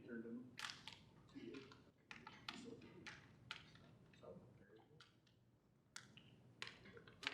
returned them to you. So, very cool.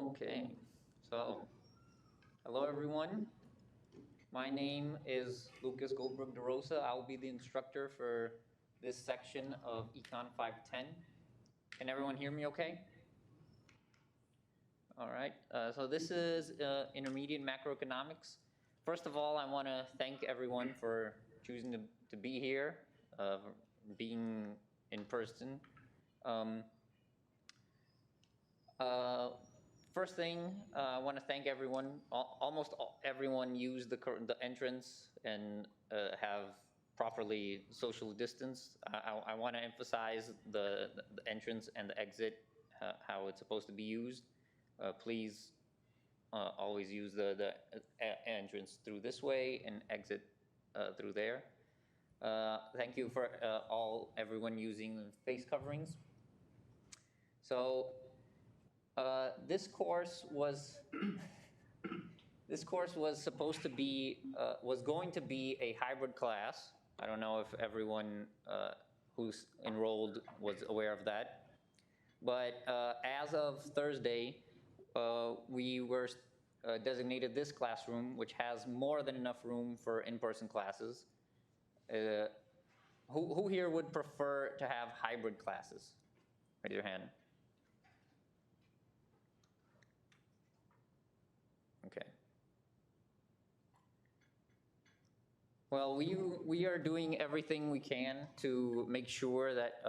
Okay, so hello everyone. My name is Lucas Goldberg DeRosa. I'll be the instructor for this section of Econ 510. Can everyone hear me okay? All right, so this is intermediate macroeconomics. First of all, I want to thank everyone for choosing to be here, being in person. First thing, I want to thank everyone. Almost everyone used the entrance and have properly social distance. I want to emphasize the entrance and the exit, how it's supposed to be used. Please always use the entrance through this way and exit through there. Thank you for everyone using face coverings. So this course was supposed to be was going to be a hybrid class. I don't know if everyone who's enrolled was aware of that, but as of Thursday, we were designated this classroom, which has more than enough room for in-person classes. Who here would prefer to have hybrid classes? Raise your hand. Okay. Well, we are doing everything we can to make sure that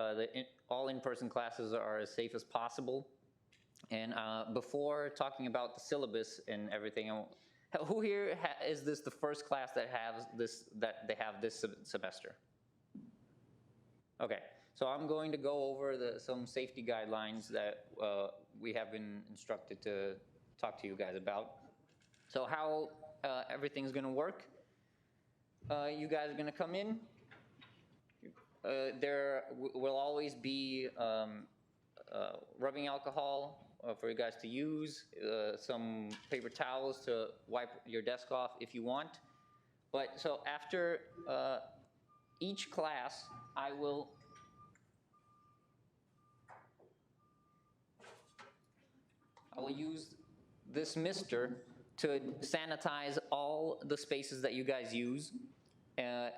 all in-person classes are as safe as possible. And before talking about the syllabus and everything, who here is this the first class that they have this semester? Okay, so I'm going to go over some safety guidelines that we have been instructed to talk to you guys about. So how everything's going to work. You guys are going to come in. There will always be rubbing alcohol for you guys to use, some paper towels to wipe your desk off if you want. But so after each class, I will use this mister to sanitize all the spaces that you guys use, and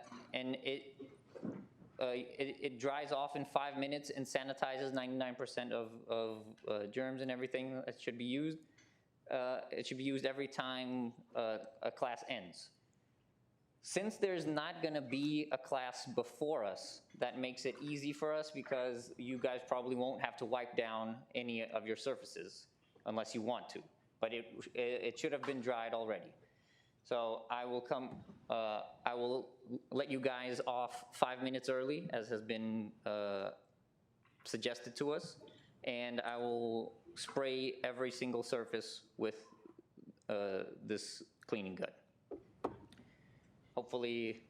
it dries off in 5 minutes and sanitizes 99% of germs and everything that should be used. It should be used every time a class ends. Since there's not going to be a class before us, that makes it easy for us because you guys probably won't have to wipe down any of your surfaces unless you want to. But it should have been dried already. So I will let you guys off 5 minutes early, as has been suggested to us, and I will spray every single surface with this cleaning gun. Hopefully,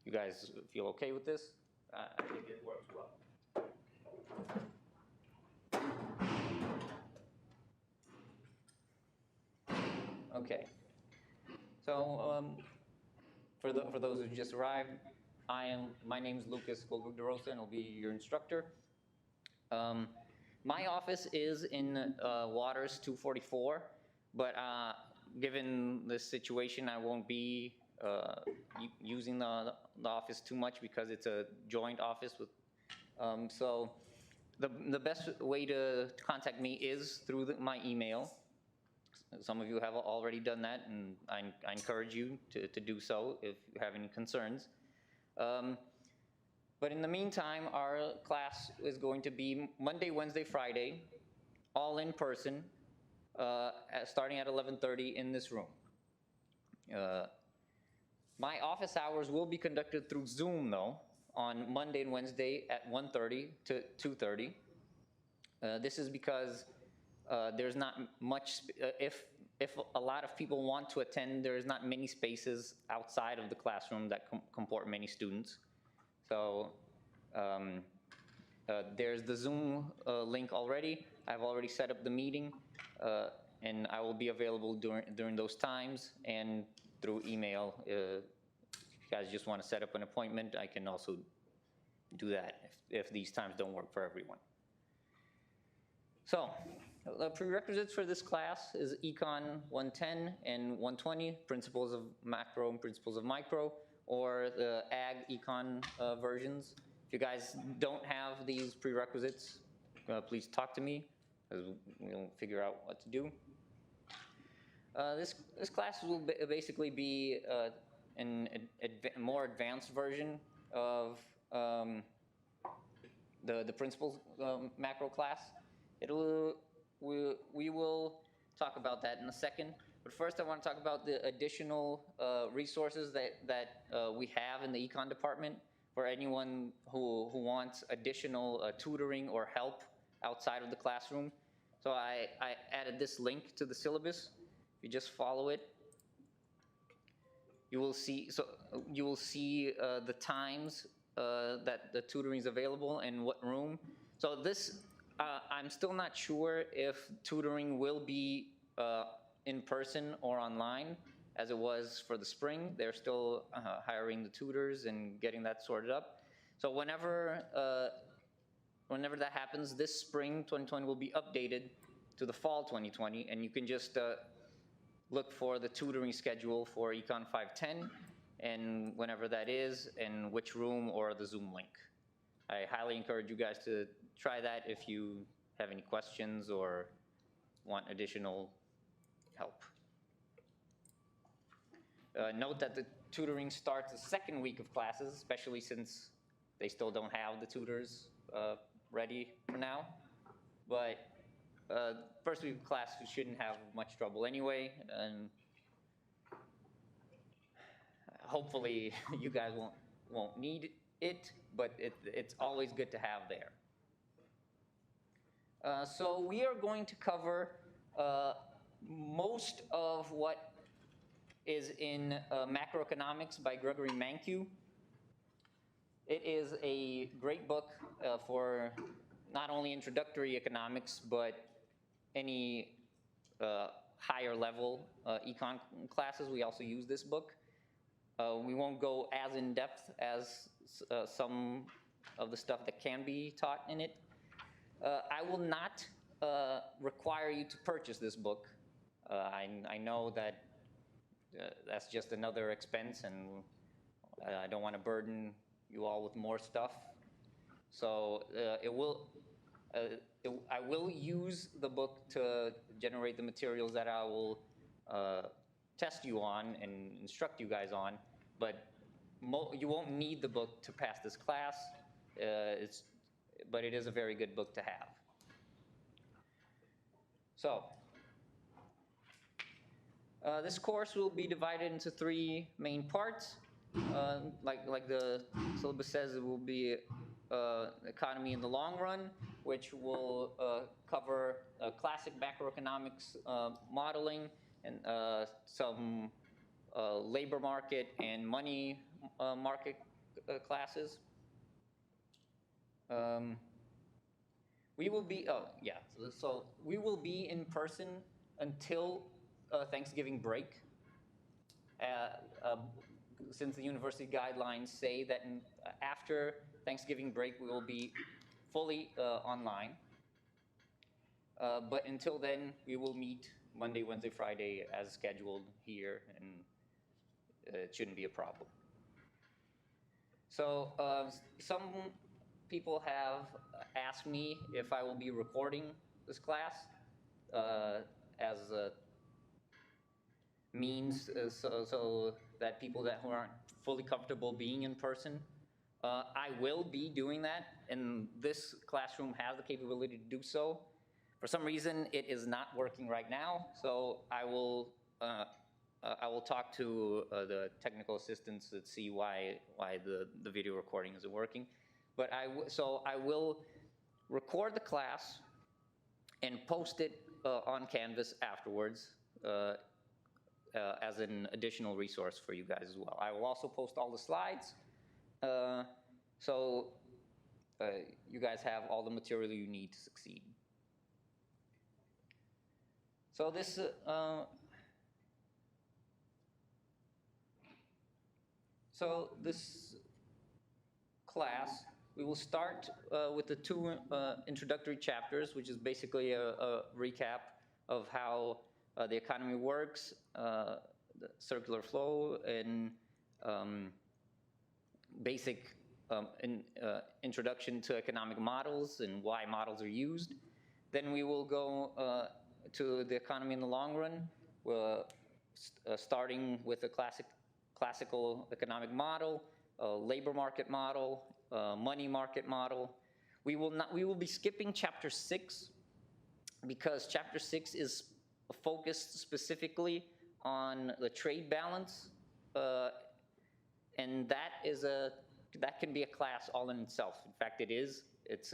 you guys feel okay with this. I think it works well. Okay. So for those who just arrived, my name is Lucas Goldberg DeRosa, and I'll be your instructor. My office is in Waters 244, but given this situation, I won't be using the office too much because it's a joint office with. So the best way to contact me is through my email. Some of you have already done that, and I encourage you to do so if you have any concerns. But in the meantime, our class is going to be Monday, Wednesday, Friday, all in person, starting at 11:30 in this room. My office hours will be conducted through Zoom, though, on Monday and Wednesday at 1:30 to 2:30. This is because there's not much, if a lot of people want to attend, there's not many spaces outside of the classroom that comport many students. So there's the Zoom link already. I've already set up the meeting, and I will be available during those times and through email. If you guys just want to set up an appointment, I can also do that if these times don't work for everyone. So The prerequisites for this class is Econ 110 and 120, Principles of Macro and Principles of Micro, or the Ag Econ versions. If you guys don't have these prerequisites, please talk to me, as we'll figure out what to do. This class will basically be a more advanced version of the Principles Macro class. We will talk about that in a second. But first, I want to talk about the additional resources that we have in the econ department for anyone who wants additional tutoring or help outside of the classroom. So I added this link to the syllabus. If you just follow it, you will see the times that the tutoring is available and what room. So this, I'm still not sure if tutoring will be in person or online, as it was for the spring. They're still hiring the tutors and getting that sorted up. So whenever that happens, this spring 2020 will be updated to the fall 2020, and you can just look for the tutoring schedule for Econ 510, and whenever that is, and which room or the Zoom link. I highly encourage you guys to try that if you have any questions or want additional help. Note that the tutoring starts the second week of classes, especially since they still don't have the tutors ready for now. But first week of class, you shouldn't have much trouble anyway, and hopefully you guys won't need it, but it's always good to have there. So we are going to cover most of what is in Macroeconomics by Gregory Mankiw. It is a great book for not only introductory economics, but any higher level econ classes. We also use this book. We won't go as in depth as some of the stuff that can be taught in it. I will not require you to purchase this book. I know that that's just another expense, and I don't want to burden you all with more stuff. So I will use the book to generate the materials that I will test you on and instruct you guys on, but you won't need the book to pass this class, but it is a very good book to have. So, this course will be divided into 3 main parts. Like the syllabus says, it will be economy in the long run, which will cover classic macroeconomics modeling and some labor market and money market classes. We will be, so we will be in person until Thanksgiving break. Since the university guidelines say that after Thanksgiving break, we will be fully online. But until then, we will meet Monday, Wednesday, Friday as scheduled here, and it shouldn't be a problem. So some people have asked me if I will be recording this class as a means so that people who aren't fully comfortable being in person. I will be doing that, and this classroom has the capability to do so. For some reason, it is not working right now, so I will talk to the technical assistants to see why the video recording isn't working. But I will record the class and post it on Canvas afterwards as an additional resource for you guys as well. I will also post all the slides, so you guys have all the material you need to succeed. So this class We will start with the two introductory chapters, which is basically a recap of how the economy works, the circular flow, and basic introduction to economic models and why models are used. Then we will go to the economy in the long run, starting with a classical economic model, a labor market model, money market model. We will be skipping chapter 6 because chapter 6 is focused specifically on the trade balance, and that can be a class all in itself. In fact, it is. It's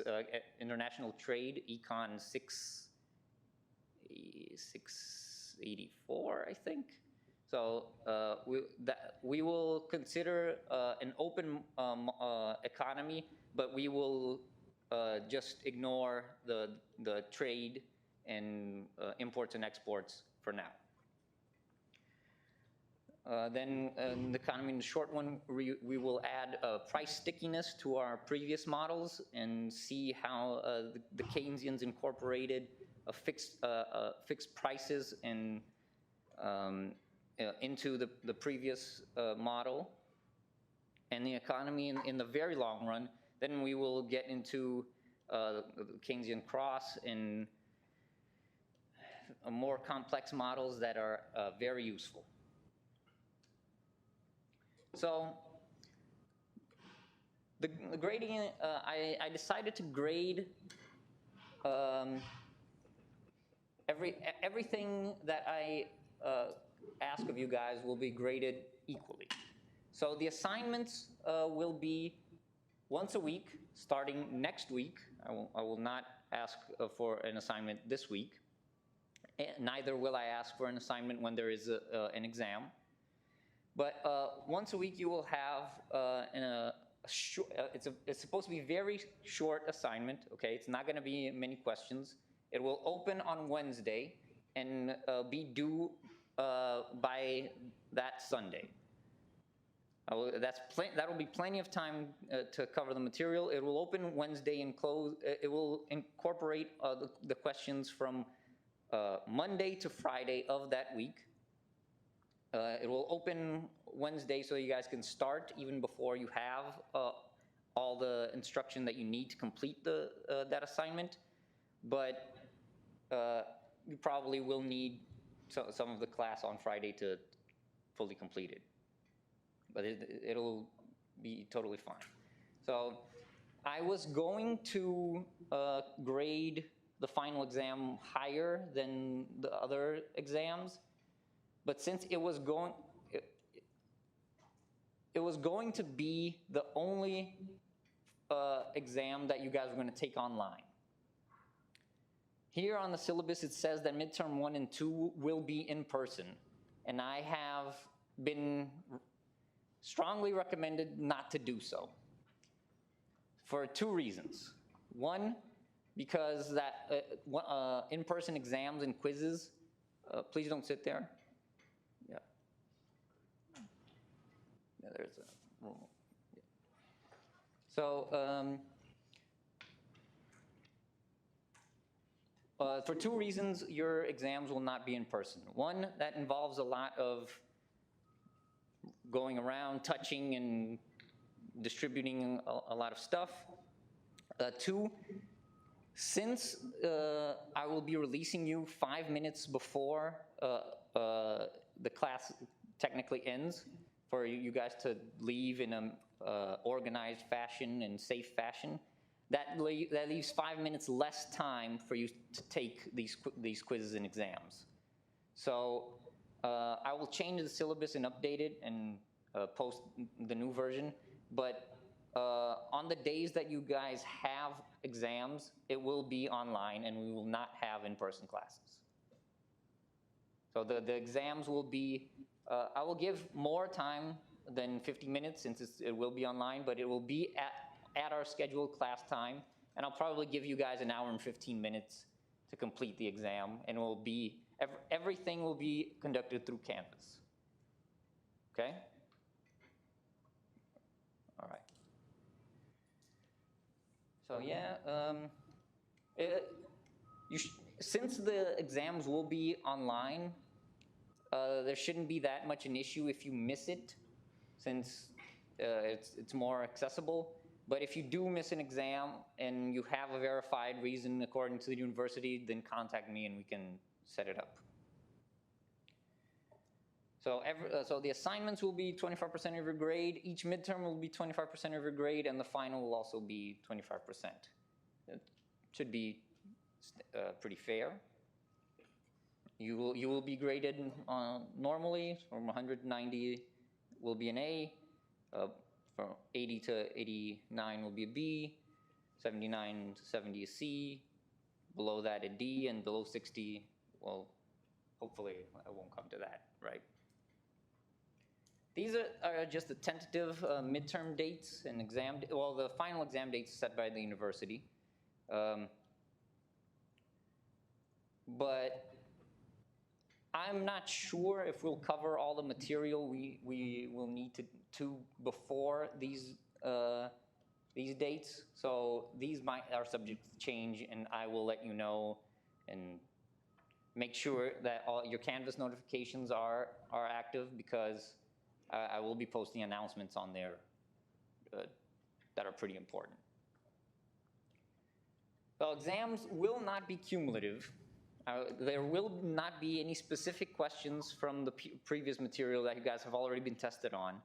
international trade, Econ 684, I think. So we will consider an open economy, but we will just ignore the trade and imports and exports for now. Then in the economy, in the short one, we will add price stickiness to our previous models and see how the Keynesians incorporated fixed prices and into the previous model. And the economy in the very long run, then we will get into the Keynesian cross and more complex models that are very useful. So the grading, I decided to grade everything that I ask of you guys will be graded equally. So the assignments will be once a week, starting next week. I will not ask for an assignment this week. Neither will I ask for an assignment when there is an exam. But once a week you will have it's supposed to be a very short assignment, okay? It's not gonna be many questions. It will open on Wednesday and be due by that Sunday. That will be plenty of time to cover the material. It will open Wednesday and close. It will incorporate the questions from Monday to Friday of that week. It will open Wednesday so you guys can start even before you have all the instruction that you need to complete that assignment. But you probably will need some of the class on Friday to fully complete it. But it'll be totally fine. So I was going to grade the final exam higher than the other exams, but since it was going to be the only exam that you guys were going to take online. Here on the syllabus it says that midterm 1 and 2 will be in person, and I have been strongly recommended not to do so for two reasons. One, because that in-person exams and quizzes, please don't sit there. Yeah. Yeah, there's a room. Yeah. So, for two reasons, your exams will not be in person. One, that involves a lot of going around, touching, and distributing a lot of stuff. Two, since I will be releasing you 5 minutes before the class technically ends, for you guys to leave in an organized fashion and safe fashion, that leaves 5 minutes less time for you to take these quizzes and exams. So I will change the syllabus and update it and post the new version, but on the days that you guys have exams, it will be online and we will not have in-person classes. So the exams will be, I will give more time than 50 minutes since it will be online, but it will be at our scheduled class time, and I'll probably give you guys an hour and 15 minutes to complete the exam, and it will be, everything will be conducted through Canvas. Okay? All right. So yeah, since the exams will be online, there shouldn't be that much an issue if you miss it, since it's more accessible. But if you do miss an exam and you have a verified reason according to the university, then contact me and we can set it up. So, so the assignments will be 25% of your grade, each midterm will be 25% of your grade, and the final will also be 25%. It should be pretty fair. You will be graded normally from 190 will be an A, from 80 to 89 will be a B, 79 to 70 a C, below that a D, and below 60, well, hopefully I won't come to that, right? These are just the tentative midterm dates and exam, well, the final exam dates set by the university. But I'm not sure if we'll cover all the material we will need to before these dates. So these are subject to change, and I will let you know and make sure that all your Canvas notifications are active, because I will be posting announcements on there that are pretty important. So exams will not be cumulative. There will not be any specific questions from the previous material that you guys have already been tested on.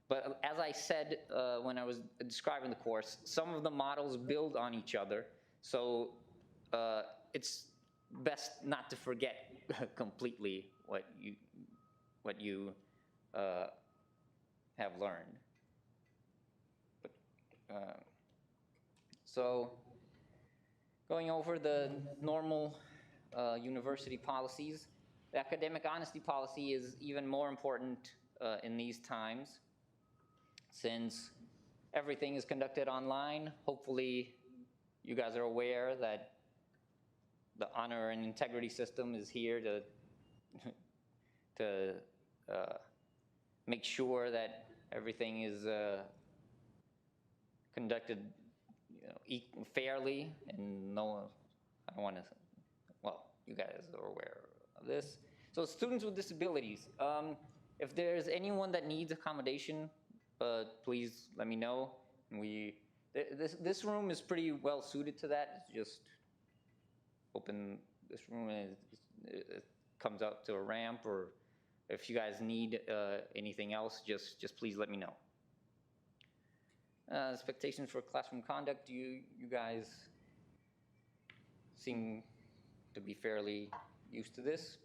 But as I said when I was describing the course, some of the models build on each other. So it's best not to forget completely what you have learned. But, so going over the normal university policies, the academic honesty policy is even more important in these times, since everything is conducted online. Hopefully you guys are aware that the honor and integrity system is here to make sure that everything is conducted, fairly, and I don't want to, well, you guys are aware of this. So students with disabilities, if there's anyone that needs accommodation, please let me know. This room is pretty well suited to that. It's just open this room, and it comes out to a ramp, or if you guys need anything else, just please let me know. Expectations for classroom conduct, you guys seem to be fairly used to this.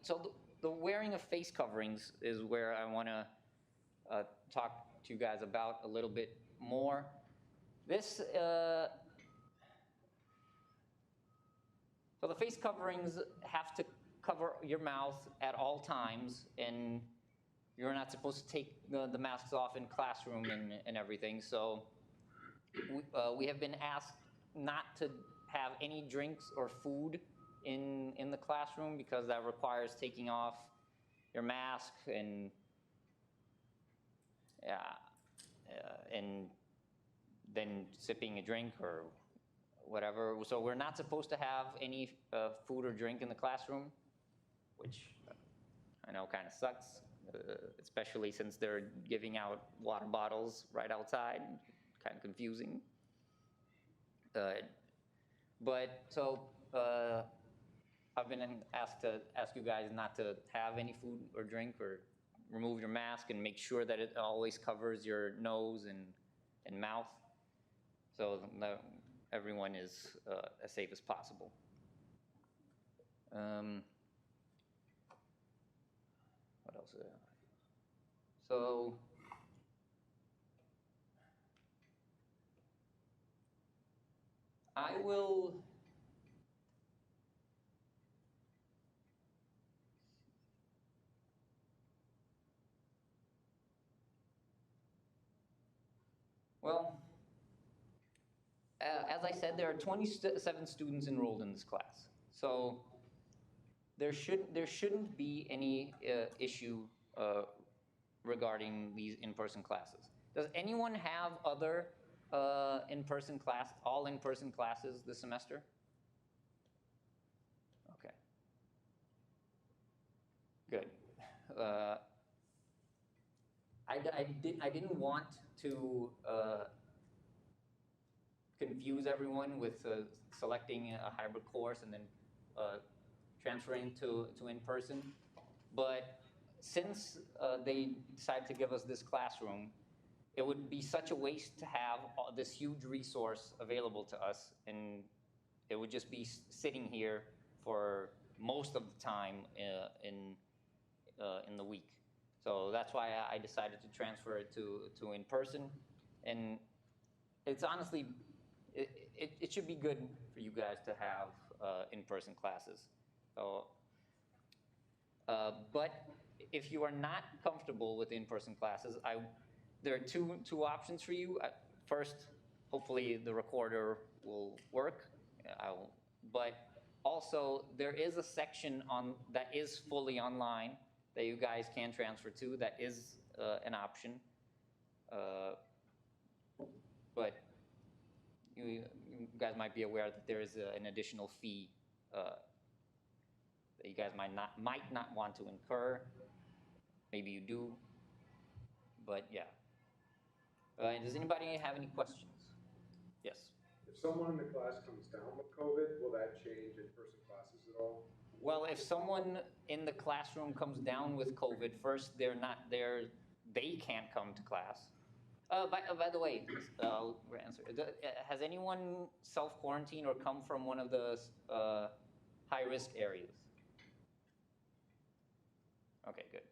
So the wearing of face coverings is where I want to talk to you guys about a little bit more. This, so the face coverings have to cover your mouth at all times, and you're not supposed to take the masks off in classroom and everything. So we have been asked not to have any drinks or food in the classroom, because that requires taking off your mask and then sipping a drink or whatever. So we're not supposed to have any food or drink in the classroom, which I know kind of sucks, especially since they're giving out water bottles right outside. Kind of confusing. But so I've been asked to ask you guys not to have any food or drink, or remove your mask, and make sure that it always covers your nose and mouth, so that everyone is as safe as possible. What else? So I will as I said, there are 27 students enrolled in this class. So there shouldn't be any issue regarding these in-person classes. Does anyone have other in-person class, all in-person classes this semester? Okay. Good. I didn't want to confuse everyone with selecting a hybrid course and then transferring to in-person. But since they decided to give us this classroom, it would be such a waste to have this huge resource available to us, and it would just be sitting here for most of the time in the week. So that's why I decided to transfer it to in-person, and it's honestly, it should be good for you guys to have in-person classes. So, but if you are not comfortable with in-person classes, there are two options for you. First, hopefully the recorder will work, but also there is a section that is fully online that you guys can transfer to. That is an option, but you guys might be aware that there is an additional fee that you guys might not want to incur. Maybe you do, but yeah. Does anybody have any questions? Yes. If someone in the class comes down with COVID, will that change in-person classes at all? Well, if someone in the classroom comes down with COVID, first they're not there, they can't come to class. By the way, I'll answer. Has anyone self-quarantined or come from one of the high-risk areas? Okay, good.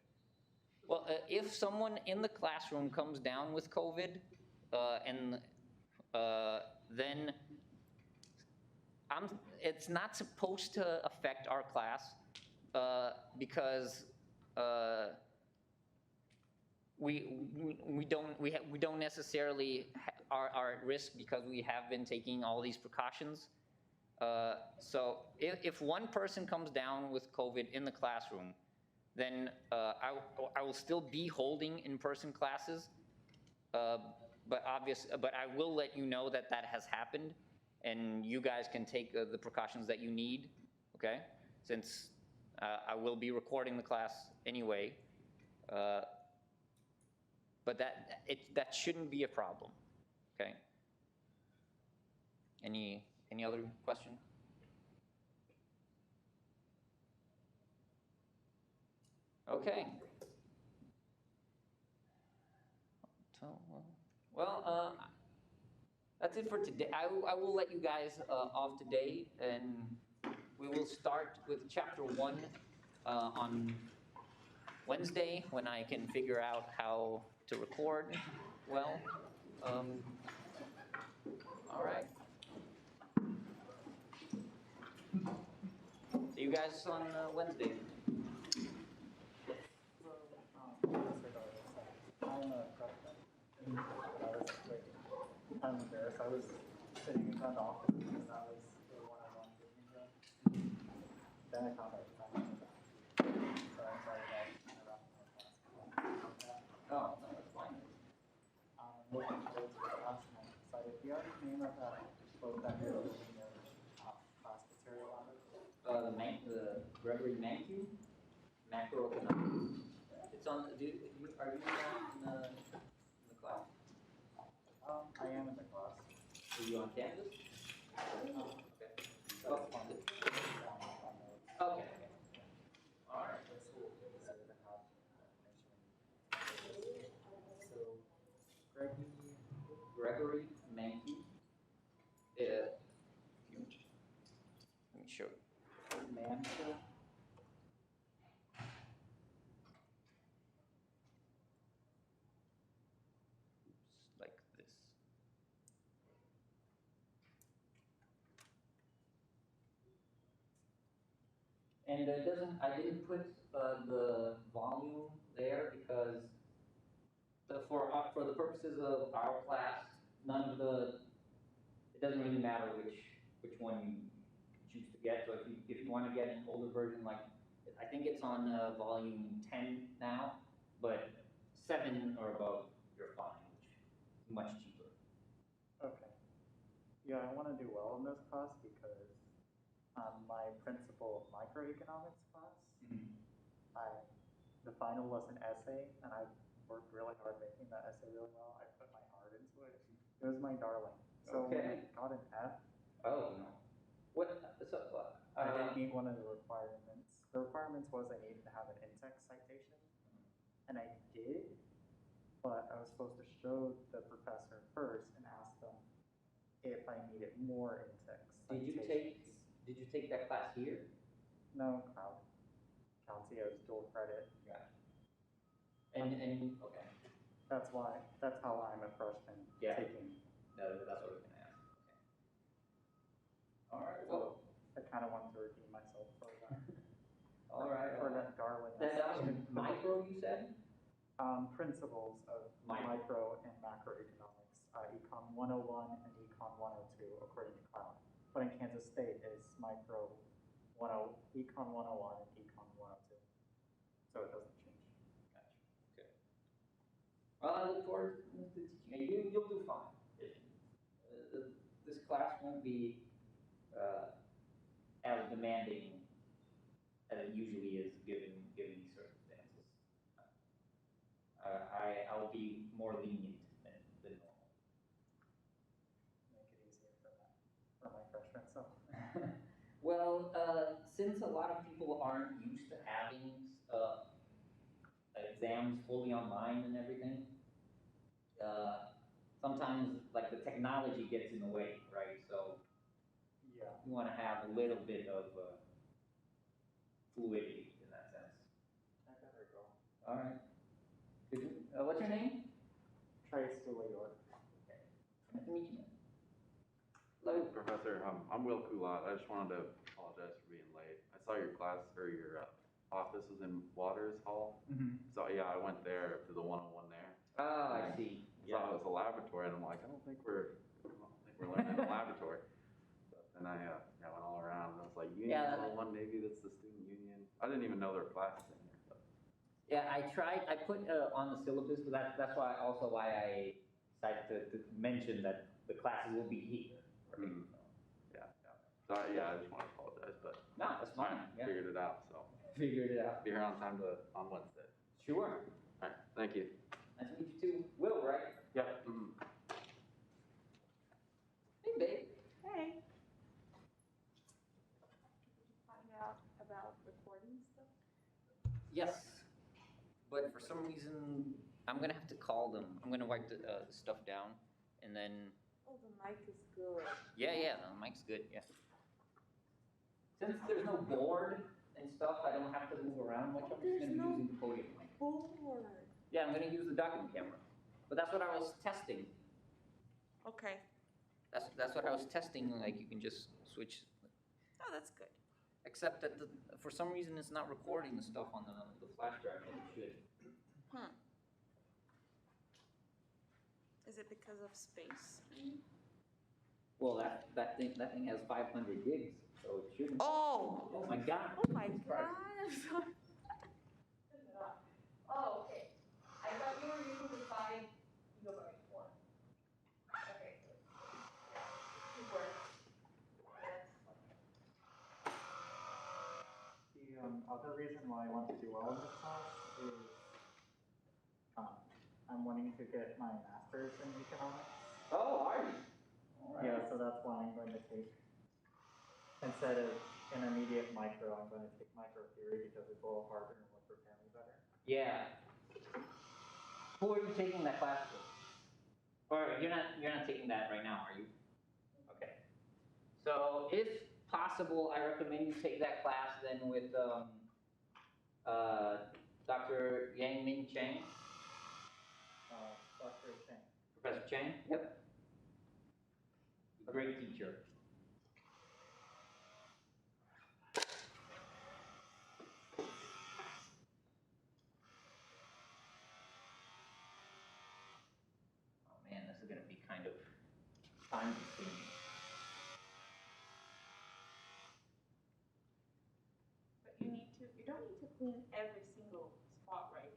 Well, if someone in the classroom comes down with COVID, then it's not supposed to affect our class because we don't necessarily are at risk because we have been taking all these precautions. So if one person comes down with COVID in the classroom, then I will still be holding in-person classes, but I will let you know that has happened, and you guys can take the precautions that you need, okay? Since I will be recording the class anyway, but that shouldn't be a problem, okay? Any other question? Okay. Well, that's it for today. I will let you guys off today, and we will start with chapter 1 on Wednesday when I can figure out how to record well. All right. See you guys on Wednesday. I'm embarrassed. I was sitting in front of the office because that was the one I wanted to meet with. Then I found out the time was back. So I'm sorry about interrupting my class. Oh, no, that's fine. I'm looking forward to the class and I'm excited. Do you have the name of that book that you're reading your class material on? The Gregory Mankiw, Macroeconomics. It's on. Are you in the class? I am in the class. Are you on campus? Okay. So it's fun. Okay. All right. It's cool. So they have information. So Gregory Mankiw. Let me show you. Mankiw. Like this. And it doesn't. I didn't put the volume there because for the purposes of our class, it doesn't really matter which one you choose to get. So if you want to get an older version, like I think it's on volume 10 now, but 7 or above, you're fine, which is much cheaper. Yeah, I want to do well in this class because my principal microeconomics class, I the final was an essay, and I worked really hard making that essay really well. I put my heart into it. It was my darling. So when I Okay. got an F, Oh, no. What, so, I didn't meet one of the requirements. The requirements was I needed to have an in-text citation, and I did, but I was supposed to show the professor first and ask them if I needed more in-text did citations. you take that class here? No, County as dual credit. Gotcha. Okay, That's how I'm a freshman Yeah. taking. that's what I was gonna ask, okay. All right, So well, I kind of want to redeem myself for that. all right. For that darling. That was micro, you said? Principles of micro and macroeconomics, Econ 101 and Econ 102, according to Cloud. But in Kansas State, it's Econ 101 and Econ 102. So it doesn't change. Gotcha, okay. Well, I look forward to teaching you. You'll do fine. This class won't be as demanding as it usually is given these circumstances. I'll be more lenient than normal. Make it easier for my freshman self. Well, since a lot of people aren't used to having exams fully online and everything, sometimes like the technology gets in the way, right? So Yeah. you want to have a little bit of fluidity in that sense. I better go. All right. What's your name? Trace Dooley York. Okay. Nice to meet you. Hello. Professor, I'm Will Kulat. I just wanted to apologize for being late. I saw your class or your office was in Waters Hall. Mm-hmm. So yeah, I went there to the 101 there. Oh, I see. Thought it was a laboratory, and I'm like, I don't think we're learning in a laboratory. But then I went all around, and I was like, Union 101, maybe that's the student union. I didn't even know there were classes in here. But. Yeah, I put on the syllabus, but that's why I decided to mention that the classes will be here. Right? Mhm. Yeah. So I just want to apologize, but No, that's fine. I Yeah. figured it out. So Figured it out. be here on time on Wednesday. Sure. All right, thank you. Nice to meet you too. Will, right? Yep. Hey, babe. Hey. Did you find out about recording stuff? Yes, but for some reason, I'm gonna have to call them. I'm gonna write the stuff down, and then Oh, the mic is good. yeah, the mic's good. Yeah. Since there's no board and stuff, I don't have to move around much. I'm just There's gonna be no using the podium mic. Board. Yeah, I'm gonna use the document camera, but that's what I was testing. Okay. That's what I was testing. Like you can just switch. Oh, that's good. Except that for some reason it's not recording the stuff on the flash drive like it should. Is it because of space? Well, that thing has 500 gigs, so it shouldn't. Oh! Oh my God. Oh my God, I'm sorry. Oh, okay. I thought you were using the 5 gigabyte one. Okay, good. Good work. The other reason why I want to do well in this class is I'm wanting to get my master's in economics. Oh, are you? All right. Yeah, so that's why I'm going to take, instead of intermediate micro, I'm going to take micro theory because it's a little harder and will prepare me better. Yeah. Who are you taking that class with? Or you're not taking that right now, are you? Okay. So if possible, I recommend you take that class then with Dr. Yang Min Chang. Dr. Chang. Professor Chang? Yep. A great teacher. Oh man, this is gonna be kind of time consuming. But you don't need to clean every single spot, right?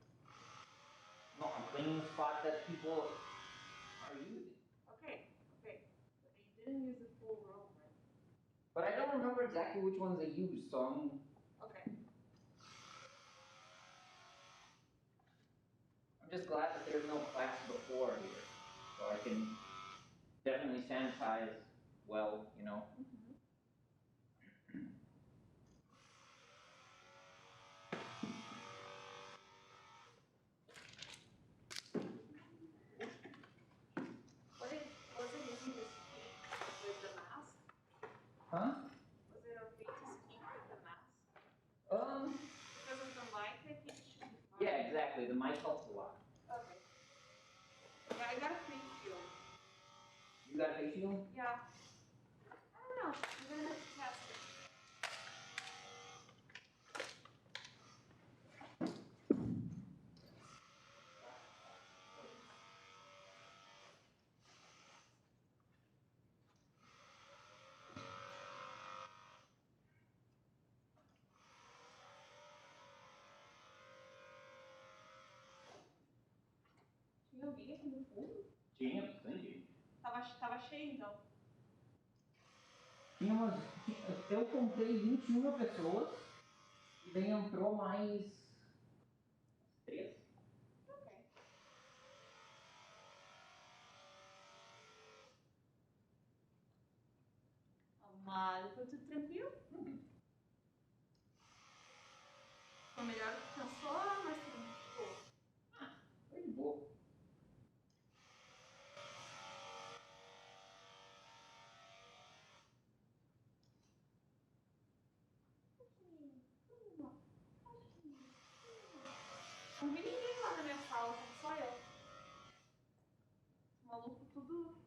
No, I'm cleaning the spot that people are using. Okay. But you didn't use the But I don't remember exactly which ones they used, so Okay. I'm just glad that there's no class before here, so I can definitely sanitize well, you know. Was it easy to speak with the mask? Huh? Was it okay to speak with the mask? Um. Because of the mic, I think it should be fine. Yeah, exactly. The mic helps a lot. Okay. Yeah, I got a face shield. You got a face shield? Yeah. I don't know. I'm gonna have to test it. Tinha alguém aqui no fundo? Tinha bastante. Tava cheio então. Tinha umas. Eu contei 21 pessoas e daí entrou mais 3. Ok. Mas foi tudo tranquilo. Foi melhor do que pensou, mas tudo. Foi de boa. Não vi ninguém lá na minha sala, só eu. Os malucos tudo.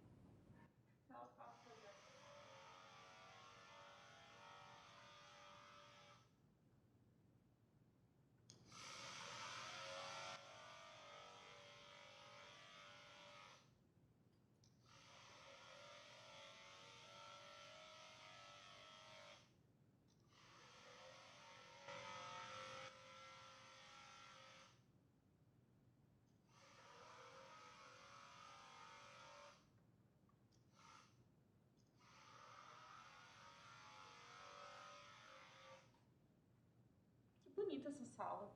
Que bonita essa sala.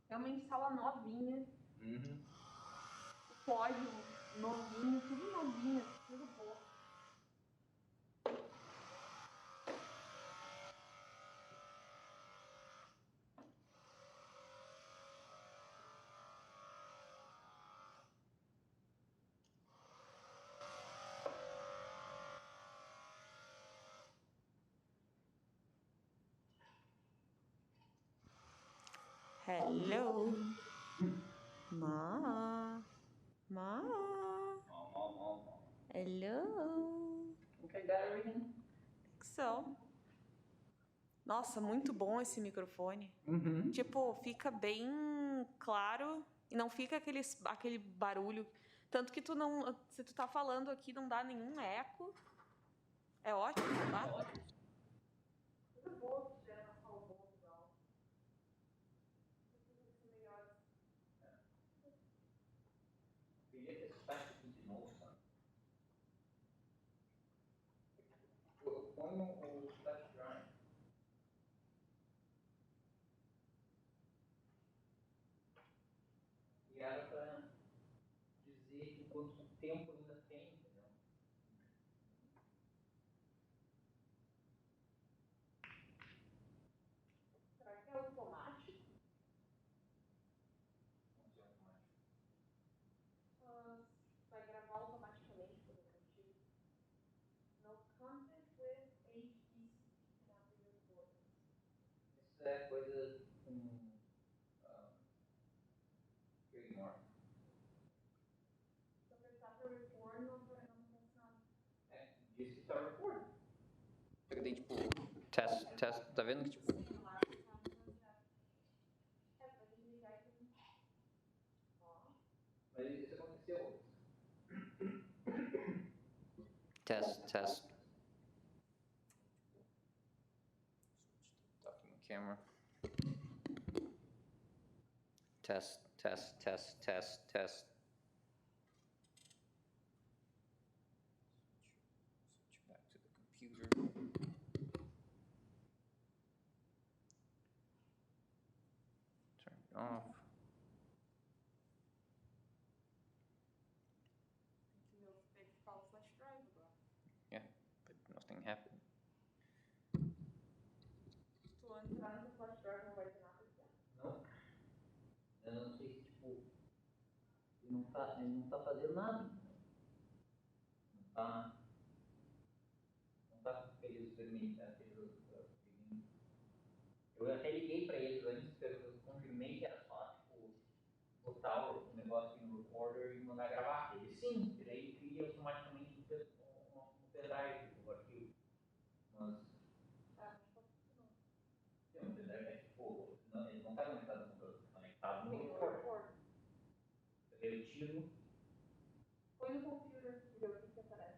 Realmente sala novinha. Uhum. Pódio novinho, tudo novinho, tudo bom. Hello. Ma. Ma. Hello. Okay, got everything? So. Nossa, muito bom esse microfone. Uhum. Tipo, fica bem claro e não fica aquele barulho. Tanto que tu não. Se tu tá falando aqui, não dá nenhum eco. É ótimo, tá? Coisa boa que gera uma sala boa de aula. Queria ter esse teste aqui de novo, sabe? Põe o flash drive. E era pra dizer quanto tempo ainda tem, entendeu? Será que é automático? Vamos ver automático. Vai gravar automaticamente por aplicativo. No content with HEC cannot be recorded. Isso é coisa com trademark. Se eu apertar para record, não funciona. É, diz que tá record. Tem tipo, test, tá vendo que tipo. Mas isso aconteceu. Test. Talking camera. Test. off. Entendeu? Você tem que ficar o flash drive agora. Yeah, but nothing happened. Se tu entrar no flash drive, não vai ter nada aqui. Não. Eu não sei se, tipo, ele não tá fazendo nada. Não tá com aqueles vermelhos, eu até liguei pra eles antes, eu confirmei que era só, tipo, botar o negócio no recorder e mandar gravar. Ele sim, e daí cria automaticamente um pendrive, o arquivo. Mas, tem um pendrive, é tipo, não, ele não tá conectado no computador, tá conectado no recorder. Eu tiro. Põe no computer e vê o que aparece.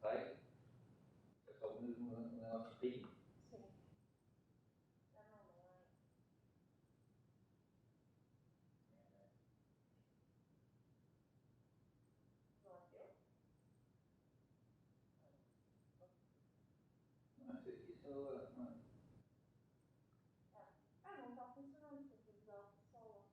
Vai. É só o mesmo negócio bem. Sim. Isso, Não tá funcionando, você tem que usar o solo.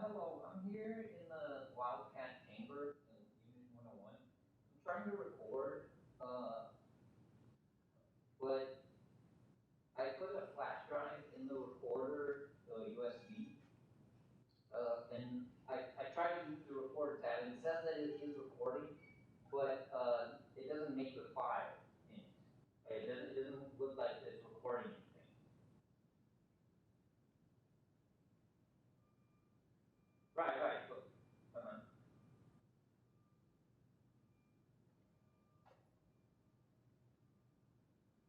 hello, I'm here in the Wildcat chamber in Unit 101. I'm trying to record, but I put a flash drive in the recorder, the USB, and I tried to use the recorder tab, and it says that it is recording, but it doesn't make the file in it. It doesn't look like it's recording anything. Right, look.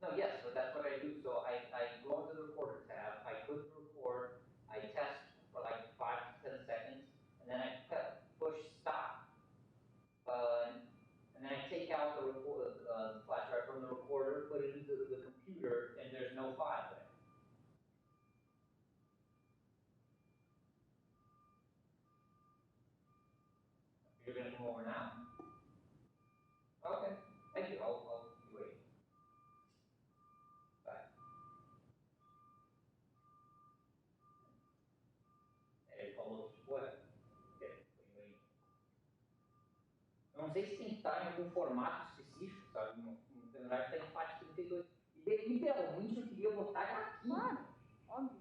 No, yes, but that's what I do. So I go into the recorder tab, I click record, I test for like 5 to 10 seconds, and then I push stop. And then I take out the flash drive from the recorder, put it into the computer, and there's no file there. You're gonna come over now? Okay, thank you. I'll be waiting. Bye. Ele falou, ué, eu não sei se tem que estar em algum formato específico, sabe? No pendrive tem FAT 32. E literalmente eu queria botar aqui. Claro, óbvio.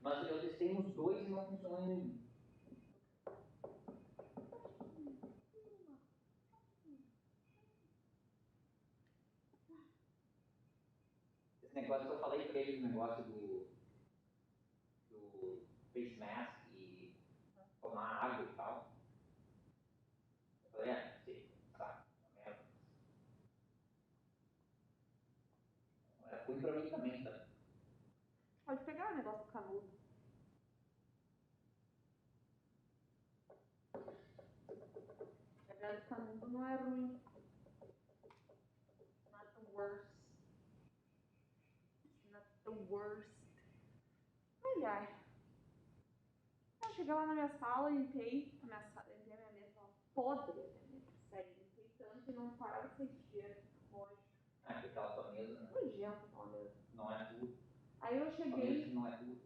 Mas eu testei nos dois e não funcionou em nenhum. Esse negócio que eu falei pra eles, o negócio do face mask e tomar água e tal. Eu falei, sim, tá, merda. É ruim pra mim também, tá? Pode pegar o negócio do canudo. Pegar o canudo não é ruim. Not the worst. Not the worst. Ai. Eu cheguei lá na minha sala, limpei a minha sala, limpei a minha mesa, tava podre a minha mesa. Sério, limpei tanto e não parava de sair cheiro. Nojo. Aquela tua mesa, né? Nojento aquela mesa. Não é tudo. Aí eu cheguei, Não é tudo.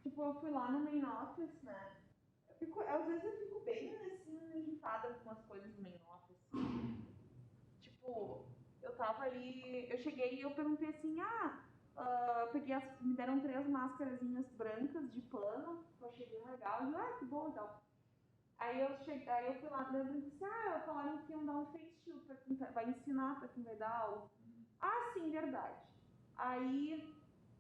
tipo, eu fui lá no main office, né? Às vezes eu fico bem, assim, irritada com as coisas do main office. Tipo, eu tava ali, eu cheguei e eu perguntei assim, me deram 3 máscarazinhas brancas de pano, que eu achei bem legal, e eu, que bom, então. Aí eu fui lá, daí eu disse, falaram que iam dar um face shield pra quem vai ensinar, pra quem vai dar aula. Ah, sim, verdade. Aí,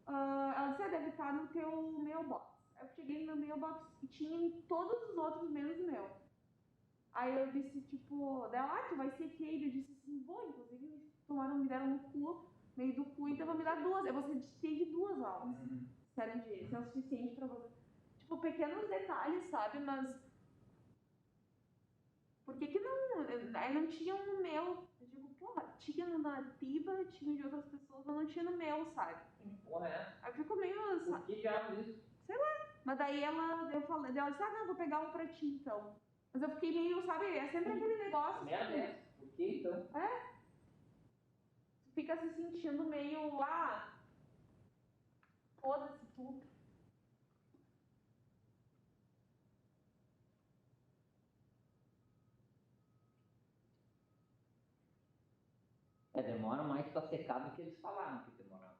ela disse, deve estar no teu mailbox. Aí eu cheguei no meu mailbox e tinha em todos os outros, menos o meu. Aí eu disse, tipo, dela, tu vai ser quem? Eu disse assim, vou, inclusive me deram no cu, meio do cu, então vão me dar duas. Eu vou ser de duas aulas. Se era de, se é o suficiente pra você. Tipo, pequenos detalhes, sabe? Mas por que que não? Aí não tinha um no meu. Eu digo, porra, tinha no da Tiba, tinha de outras pessoas, mas não tinha no meu, sabe? Porra, é? Aí ficou meio. Por que diabos isso? Mas daí eu falei, ela disse, ah, não, vou pegar um pra ti então. Mas eu fiquei meio, sabe, é sempre aquele negócio. Merda é essa? Por que então? Tu fica se sentindo meio, foda-se tudo. Demora mais pra secar do que eles falaram que demorava.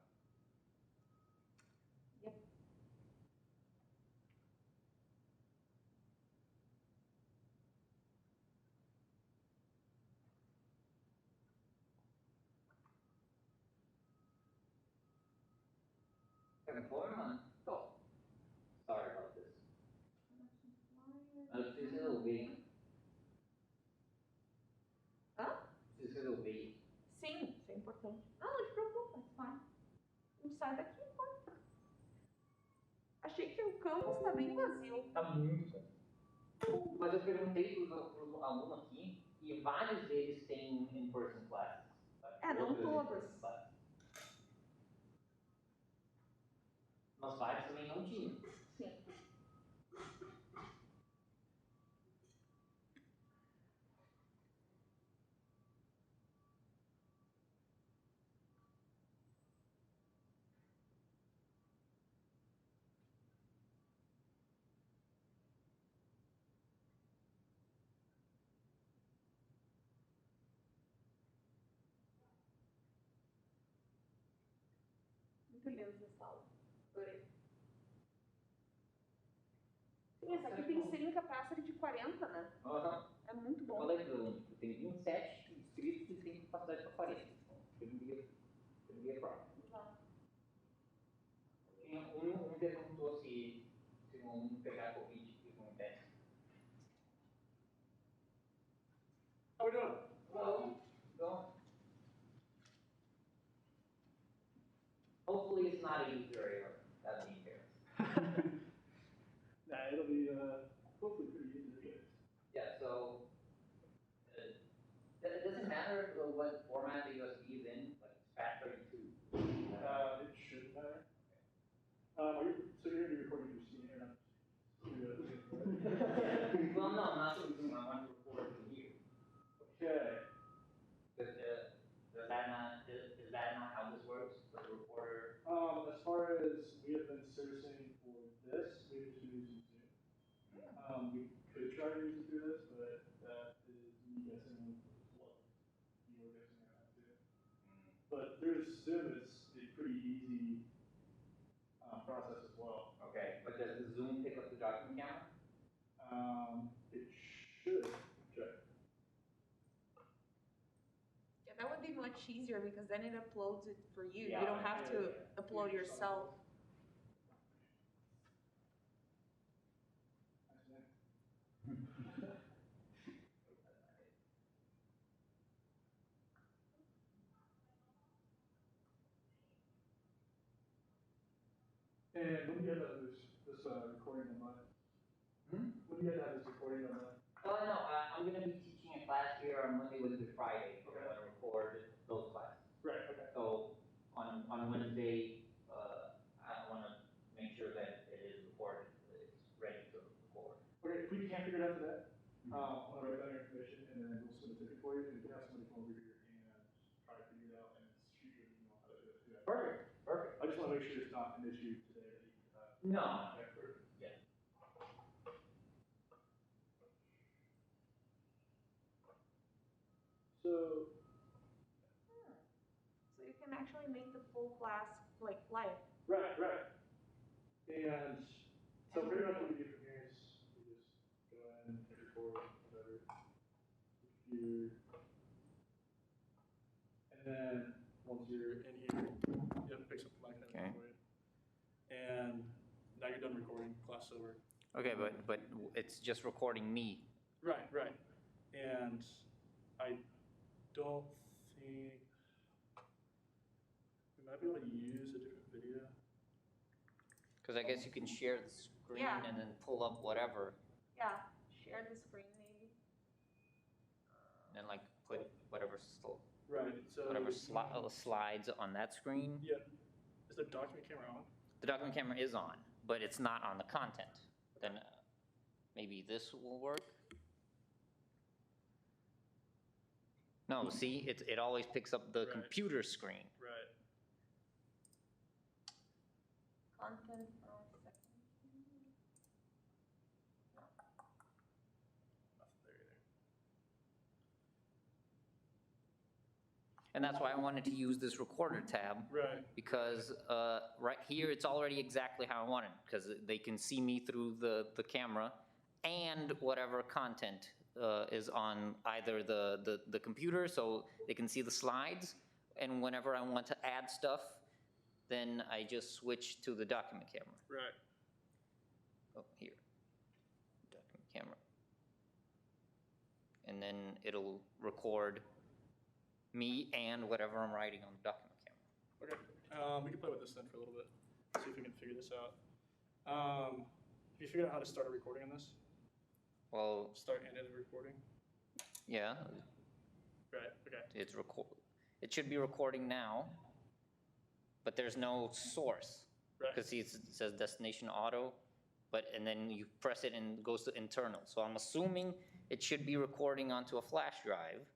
Reforma? Top. Sorry about this. Mas eu preciso resolver. Hã? Preciso resolver. Sim, isso é importante. Não te preocupa, vai. Não sai daqui, pô. Achei que o campus tá bem vazio. Tá muito. Mas eu perguntei pros alunos aqui e vários deles têm in-person classes. Não Outros todos. in-person classes. Mas vários também não tinham. Sim. Muito lindo essa sala. Adorei. Sim, essa aqui tem 100 capacidade de 40, né? É muito bom. Falei pro aluno, tem 27 inscritos e tem capacidade para 40. Então, shouldn't be a problem. Um perguntou se um aluno pegar Covid e não teste. How we doing? Well, hopefully it's not a youth area. That'd be embarrassing. Nah, it'll be, hopefully pretty easy to get. Yeah, so it doesn't matter what format the USB is in, like it's FAT32. It should matter. So you're gonna be recording through Steam or not? Well, no, not through Zoom. I want to record from here. Okay. Is that not how this works? With the recorder? As far as we have been servicing for this, we have just been using Zoom. We could try to use it through this, but that is me guessing what you were guessing I have to. But through Zoom, it's a pretty easy process as well. Okay, but does the Zoom pick up the document camera? It should. Check. Yeah, that would be much easier because then it uploads it for you. Yeah, You don't have to upload Yeah. yourself. And when do you have this recording online? When do you have this recording online? Oh, no, I'm going to be teaching a class here on Monday, Wednesday, Friday. Okay. I'm going to record those classes. Right, okay. So on Wednesday, I want to make sure that it is recorded, that it's ready to record. Okay, if we can't figure it out today, I'll write down your information and then we'll submit a ticket for you and we can have somebody come over here and try to figure it out and shoot you an email how to do that. Perfect. I just want to make sure it's not an issue today that you, No. yeah, perfect. Yeah. So, So you can actually make the full class like live. right. And so pretty much what we do from here is we just go in and hit record, whatever, computer. And then once you're in here, it picks up the mic and everything for you. And now you're done done recording, class over. Okay, but it's just recording me. Right, right. And I don't think we might be able to use a different video. Because I guess you can share the screen Yeah. and then pull up whatever, Yeah, share the screen maybe. and then like put whatever Right, so. slides on that screen. Yeah. Is the document camera on? The document camera is on, but it's not on the content. Then maybe this will work. No, see, it always picks up the Right. computer screen. Right. Content from second. Nothing there either. And that's why I wanted to use this recorder tab, Right. because right here, it's already exactly how I want it, because they can see me through the camera and whatever content is on either the computer, so they can see the slides, and whenever I want to add stuff, then I just switch to the document camera. Right. Oh, here, document camera. And then it'll record me and whatever I'm writing on the document camera. Okay. We can play with this then for a little bit. See if we can figure this out. Have you figured out how to start a recording on this? Well, Start and end a recording? yeah, Right, okay. it should be recording now, but there's no source. Right. Because see, it says destination auto, and then you press it and it goes to internal. So I'm assuming it should be recording onto a flash drive.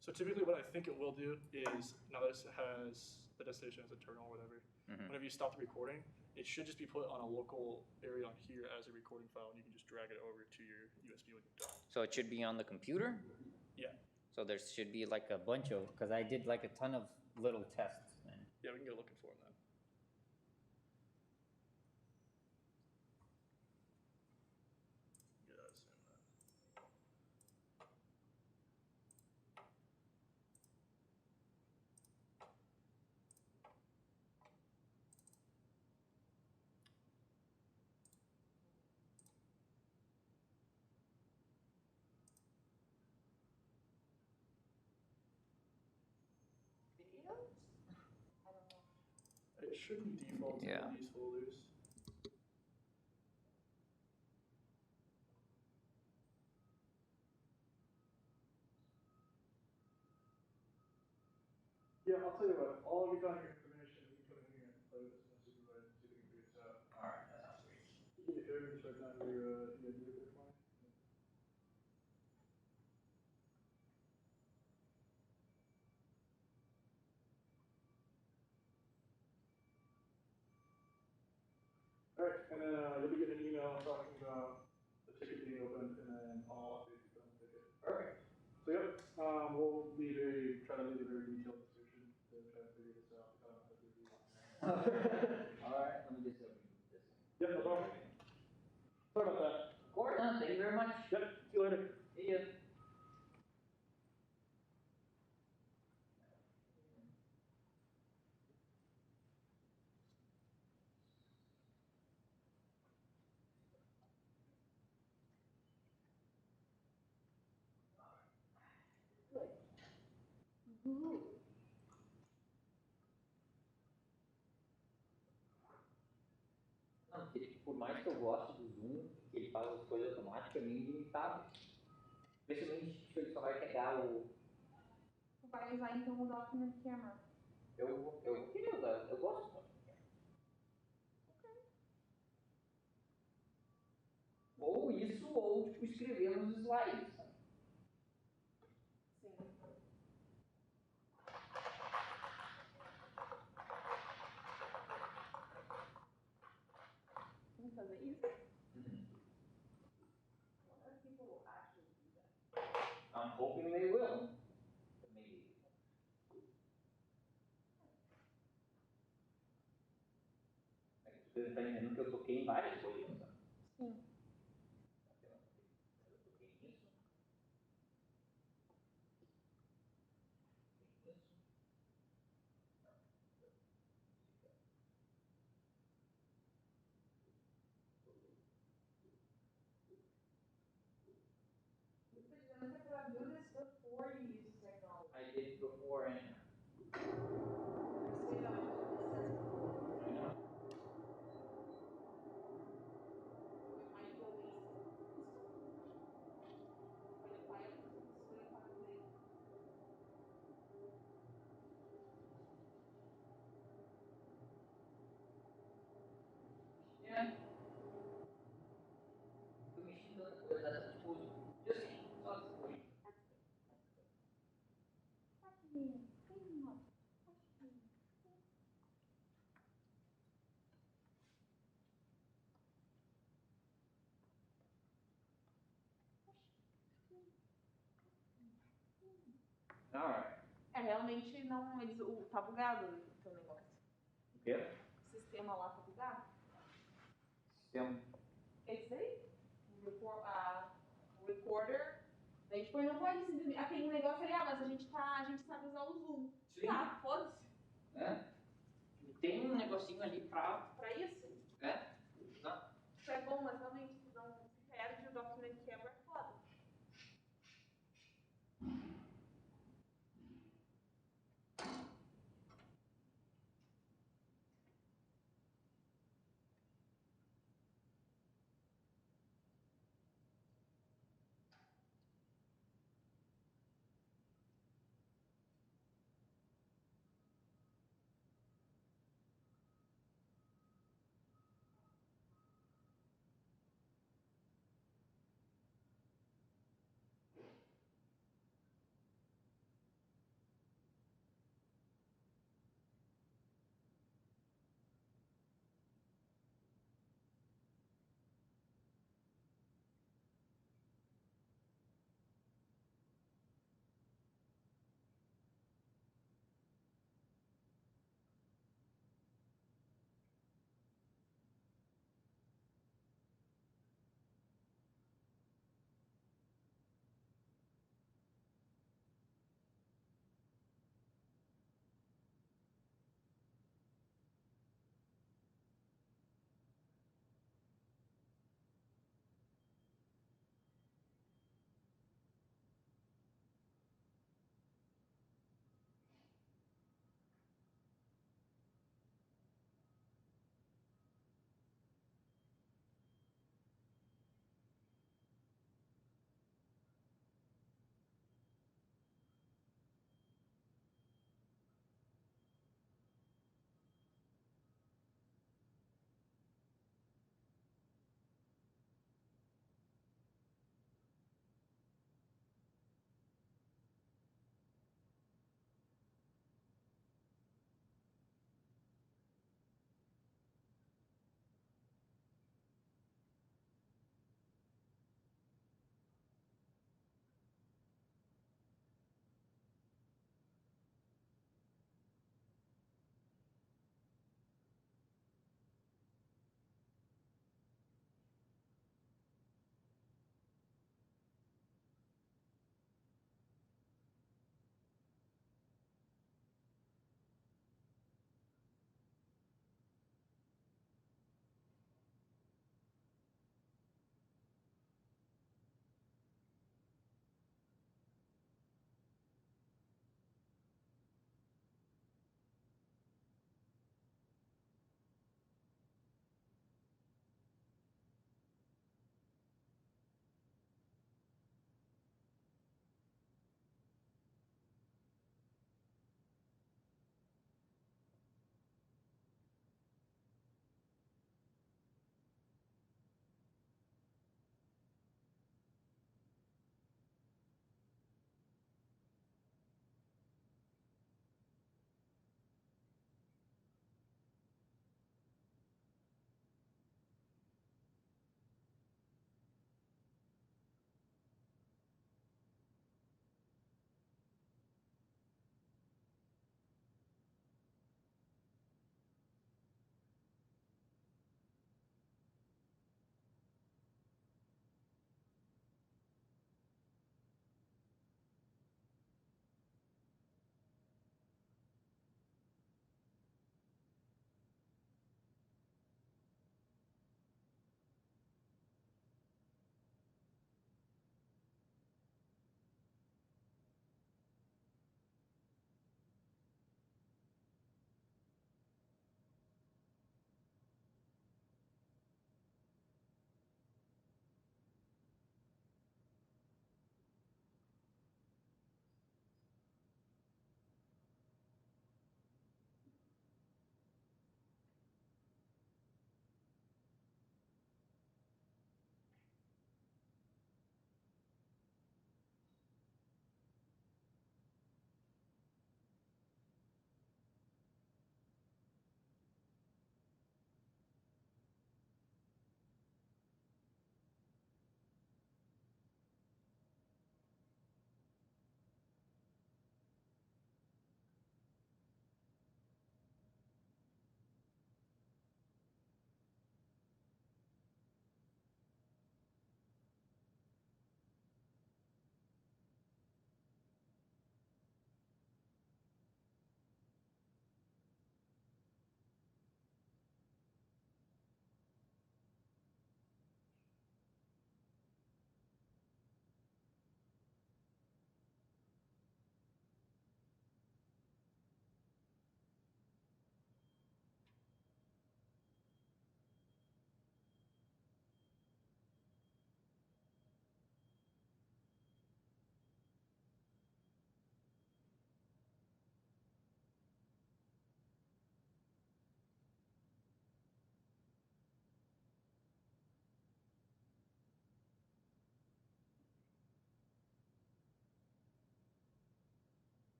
So typically what I think it will do is, now that it has the destination as internal or whatever, Mhm. whenever you stop the recording, it should just be put on a local area on here as a recording file, and you can just drag it over to your USB when you're done. So it should be on the computer? Yeah. So there should be like a bunch of, because I did like a ton of little tests then. Yeah, we can go looking for them then. Get out of Zoom then. Videos? I don't know. It shouldn't default to Yeah. these folders. Yeah, I'll tell you what, all of you got your information, you can put in here and play with this and see if we can figure this out. Alright, that sounds great. If you're gonna start down your, your one. Alright, and then, you'll be getting an email talking about the ticket being opened, and then I'll update you on the ticket. Perfect. So, yep, we'll try to leave a very detailed description to try to figure this out. Alright, let me just open this. Yep, no problem. Sorry about that. Of course, thank you very much. Yep, see you later. See ya. Não, por mais que eu goste do Zoom, que ele faz as coisas automáticas, é meio limitado. Principalmente que ele só vai pegar o. Tu vai usar então o document camera. Eu queria usar, eu gosto muito. Ou isso, ou tipo, escrever nos slides. Sim. Vamos fazer isso? What if people will actually do that? I'm hoping they will. Maybe. Você está entendendo que eu toquei em várias coisas, né? Sim. Eu toquei nisso. Alright. Realmente não, tá bugado o teu negócio. O quê? O sistema lá tá bugado. Sistema. Esse daí? O recorder. A gente não pode simplesmente. Aquele negócio ali, mas a gente sabe usar o Zoom. Sim. Tá, foda-se. Tem um negocinho ali pra... Pra isso? Não. Isso é bom, mas realmente, se não se perde, o documento quebra, é foda.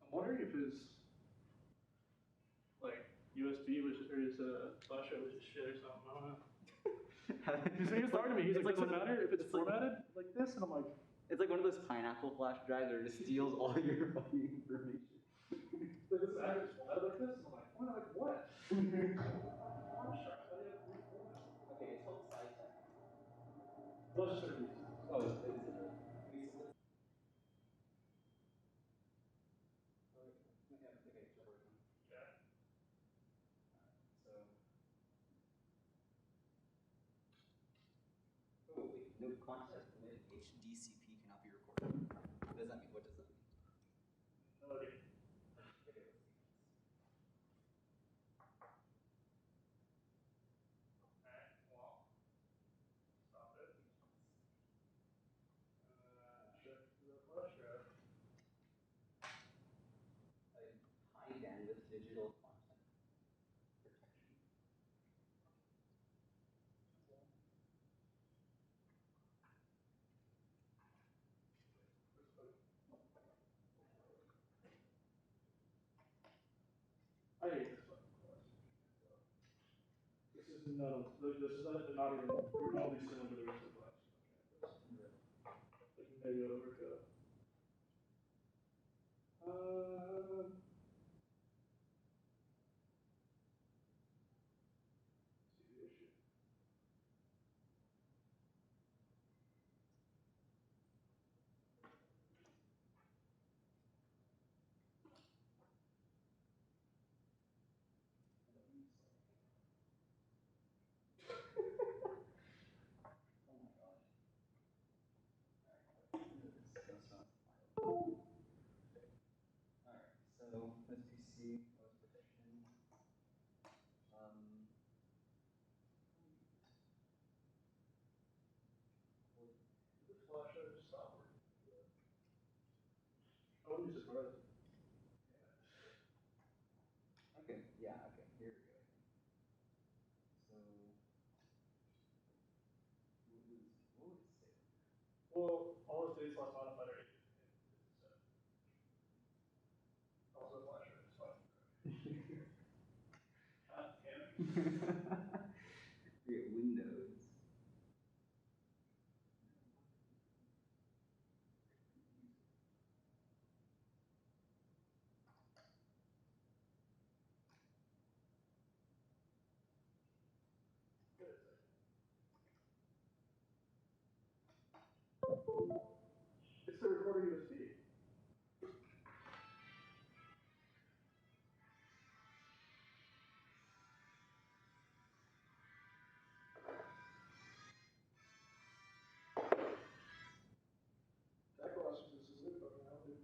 I'm wondering if his like USB was or his flash drive was just shit or something. I don't know. He was talking to me. He's like, doesn't matter if it's formatted like this, and I'm like, It's like one of those pineapple flash drives where it just steals all your fucking information. like this average formatted like this, and I'm like, what? I'm sure. How do you have to reformat? Okay, it's called SciTech. Well, it's just pretty easy. Oh, is it really? Okay, it's working. Yeah. So. Oh, wait, no context permitted. HDCP cannot be recorded. What does that mean? What does that mean? No idea. Okay, let's see. Alright, well, stop it. Check the flash drive. High bandwidth digital content protection. I hate this fucking course. This is not even remotely similar to the rest of the class on campus. Like mega overkill. See the issue. Oh my gosh. Alright, so SPC, OS protection. This flash drive just stopped working. I wouldn't be surprised. Okay, yeah, okay, here we go. So, what would it say? Well, all the states last modified are 8 also flash drive is fine. God damn it. We get Windows. It's the recording USB. That class is just as fucking hell, dude.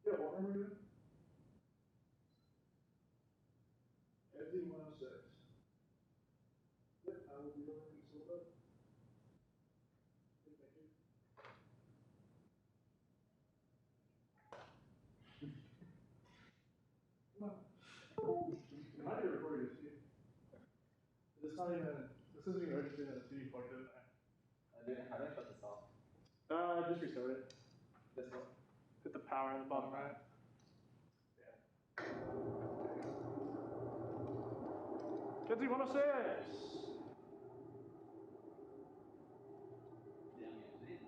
Yeah, what number are you in? FD 106. Yep, I will be over in just a little bit. Thank you. Come on. It might be recording this too. This isn't even registering as being plugged in there. How do I shut this off? Just restart it. This one? Hit the power in the bottom right. Kenzie 106! Yeah, it is.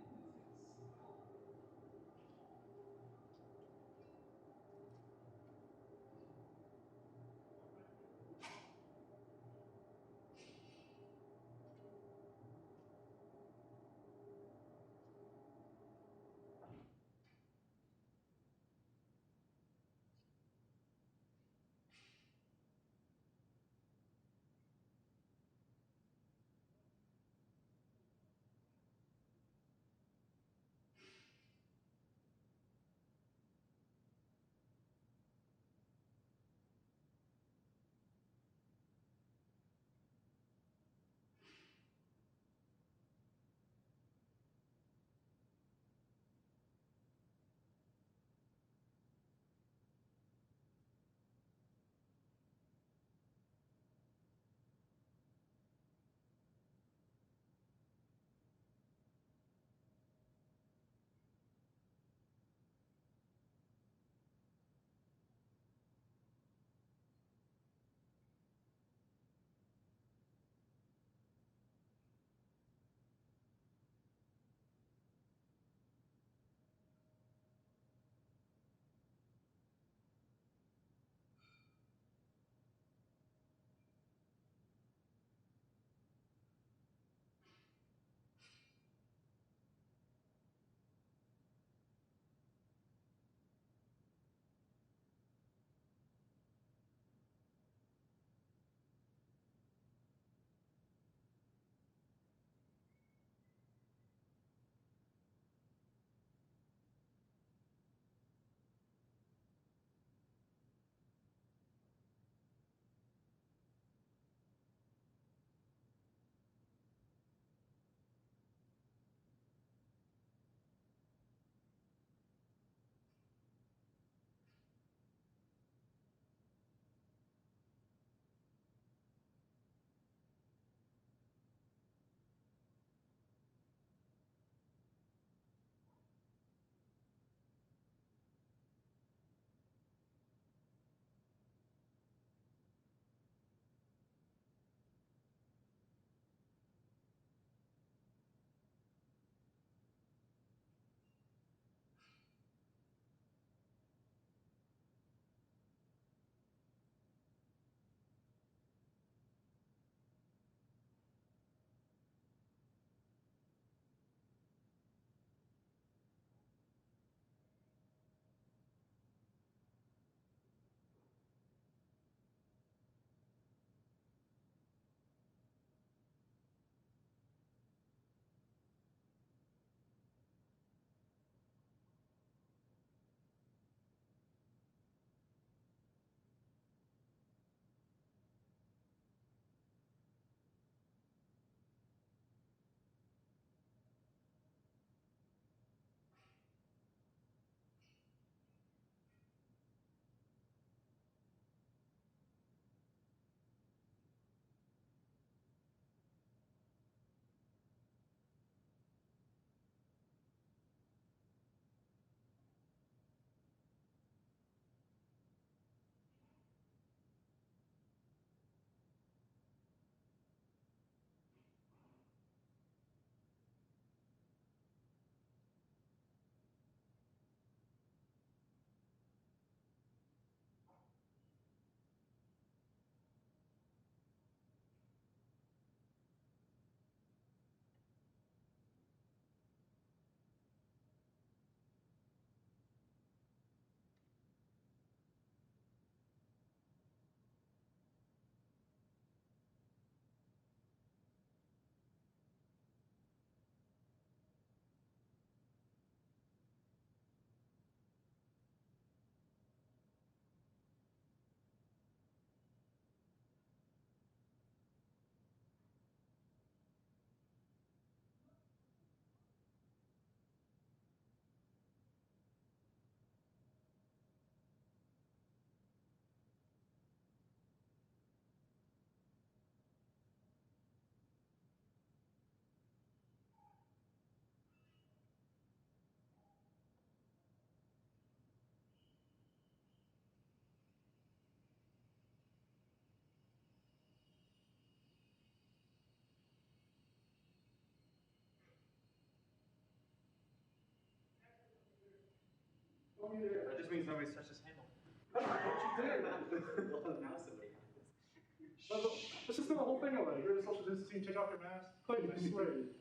means nobody's touched his handle. What you did? Well, now somebody has. Let's just do the whole thing away. You're the social distancing, take off your mask. Clayton, I swear to you.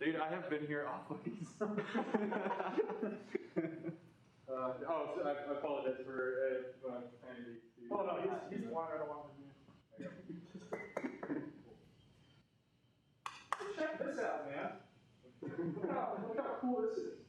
Dude, I have been here always. So I apologize for profanity. Oh, no, he's the one right along with you. Check this out, man. Look how cool this is.